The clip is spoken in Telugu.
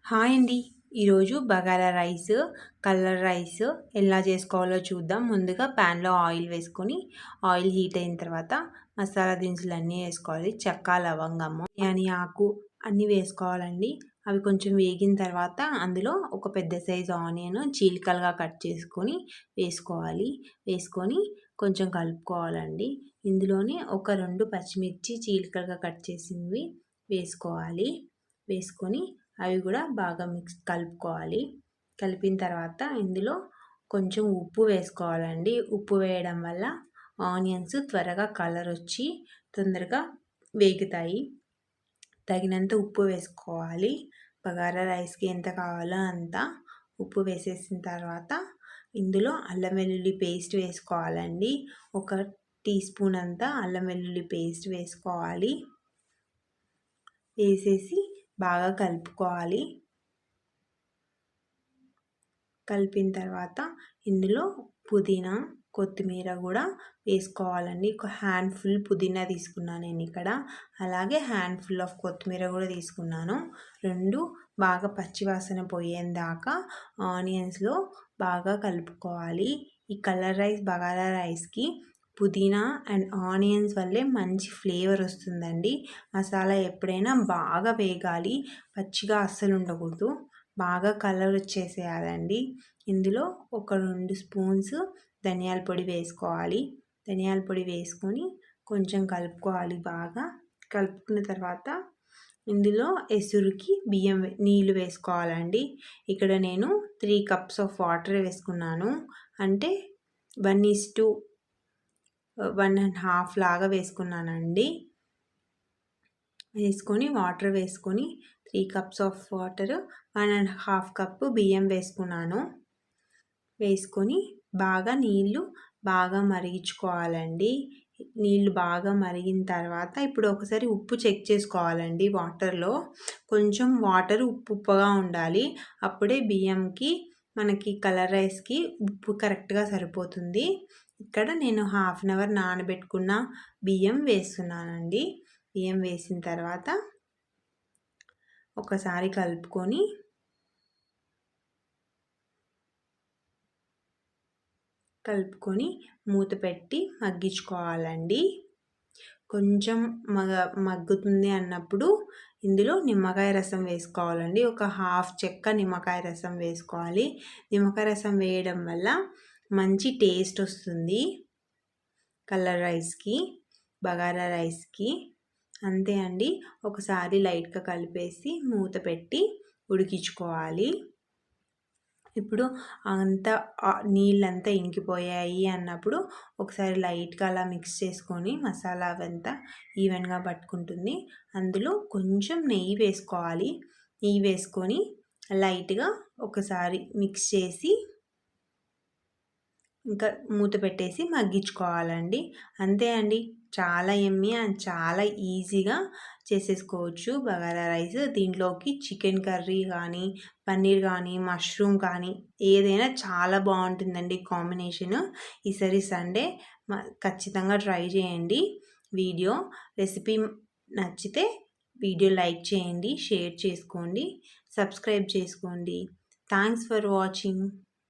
హాయ్ అండి. ఈరోజు బగారా రైస్, కలర్ రైస్ ఎలా చేసుకోవాలో చూద్దాం. ముందుగా ప్యాన్లో ఆయిల్ వేసుకొని ఆయిల్ హీట్ అయిన తర్వాత మసాలా దినుసులు అన్నీ వేసుకోవాలి. చెక్క, లవంగము, బిర్యానీ ఆకు అన్నీ వేసుకోవాలండి. అవి కొంచెం వేగిన తర్వాత అందులో ఒక పెద్ద సైజు ఆనియన్ చీలికలుగా కట్ చేసుకొని వేసుకోవాలి. వేసుకొని కొంచెం కలుపుకోవాలండి. ఇందులోనే ఒక 2 పచ్చిమిర్చి చీలికలుగా కట్ చేసినవి వేసుకోవాలి. వేసుకొని అవి కూడా బాగా కలుపుకోవాలి. కలిపిన తర్వాత ఇందులో కొంచెం ఉప్పు వేసుకోవాలండి. ఉప్పు వేయడం వల్ల ఆనియన్స్ త్వరగా కలర్ వచ్చి తొందరగా వేగుతాయి. తగినంత ఉప్పు వేసుకోవాలి. బగారా రైస్కి ఎంత కావాలో అంత ఉప్పు వేసేసిన తర్వాత ఇందులో అల్లం వెల్లుల్లి పేస్ట్ వేసుకోవాలండి. 1 టీ స్పూన్ అంతా అల్లం వెల్లుల్లి పేస్ట్ వేసుకోవాలి. వేసేసి బాగా కలుపుకోవాలి. కలిపిన తర్వాత ఇందులో పుదీనా, కొత్తిమీర కూడా వేసుకోవాలండి. ఒక హ్యాండ్ ఫుల్ పుదీనా తీసుకున్నాను నేను ఇక్కడ. అలాగే హ్యాండ్ ఫుల్ ఆఫ్ కొత్తిమీర కూడా తీసుకున్నాను. 2 బాగా పచ్చివాసన పోయేందాకా ఆనియన్స్లో బాగా కలుపుకోవాలి. ఈ కలర్ రైస్, బగారా రైస్కి పుదీనా అండ్ ఆనియన్స్ వల్లే మంచి ఫ్లేవర్ వస్తుందండి. మసాలా ఎప్పుడైనా బాగా వేగాలి, పచ్చిగా అస్సలు ఉండకూడదు. బాగా కలర్ వచ్చేసేయాలండి. ఇందులో ఒక 2 స్పూన్స్ ధనియాల పొడి వేసుకోవాలి. ధనియాల పొడి వేసుకొని కొంచెం కలుపుకోవాలి. బాగా కలుపుకున్న తర్వాత ఇందులో ఎసురుకి నీళ్ళు వేసుకోవాలండి. ఇక్కడ నేను 3 కప్స్ ఆఫ్ వాటర్ వేసుకున్నాను. అంటే 1:1.5 లాగా వేసుకున్నానండి. వేసుకొని వాటర్ వేసుకొని 3 కప్స్ ఆఫ్ వాటర్, 1.5 కప్పు బియ్యం వేసుకున్నాను. వేసుకొని బాగా నీళ్ళు బాగా మరిగించుకోవాలండి. నీళ్ళు బాగా మరిగిన తర్వాత ఇప్పుడు ఒకసారి ఉప్పు చెక్ చేసుకోవాలండి. వాటర్లో కొంచెం వాటర్ ఉప్పుగా ఉండాలి. అప్పుడే బియ్యంకి మనకి కలర్ రైస్కి ఉప్పు కరెక్ట్గా సరిపోతుంది. ఇక్కడ నేను 1/2 అవర్ నానబెట్టుకున్న బియ్యం వేస్తున్నానండి. బియ్యం వేసిన తర్వాత ఒకసారి కలుపుకొని మూత పెట్టి మగ్గించుకోవాలండి. కొంచెం మగ్గుతుంది అన్నప్పుడు ఇందులో నిమ్మకాయ రసం వేసుకోవాలండి. ఒక 1/2 చెక్క నిమ్మకాయ రసం వేసుకోవాలి. నిమ్మకాయ రసం వేయడం వల్ల మంచి టేస్ట్ వస్తుంది కలర్ రైస్కి, బగారా రైస్కి. అంతే అండి. ఒకసారి లైట్గా కలిపేసి మూత పెట్టి ఉడికించుకోవాలి. ఇప్పుడు అంతా నీళ్ళంతా ఇంకిపోయాయి అన్నప్పుడు ఒకసారి లైట్గా అలా మిక్స్ చేసుకొని మసాలా అవంతా ఈవెన్గా పట్టుకుంటుంది. అందులో కొంచెం నెయ్యి వేసుకోవాలి. నెయ్యి వేసుకొని లైట్గా ఒకసారి మిక్స్ చేసి ఇంకా మూత పెట్టేసి మగ్గించుకోవాలండి. అంతే అండి. చాలా యమ్మీ అండ్ చాలా ఈజీగా చేసేసుకోవచ్చు బగారా రైస్. దీంట్లోకి చికెన్ కర్రీ కానీ, పన్నీర్ కానీ, మష్రూమ్ కానీ ఏదైనా చాలా బాగుంటుందండి కాంబినేషన్. ఈసారి సండే ఖచ్చితంగా ట్రై చేయండి. రెసిపీ నచ్చితే వీడియో లైక్ చేయండి, షేర్ చేసుకోండి, సబ్స్క్రైబ్ చేసుకోండి. Thanks for watching.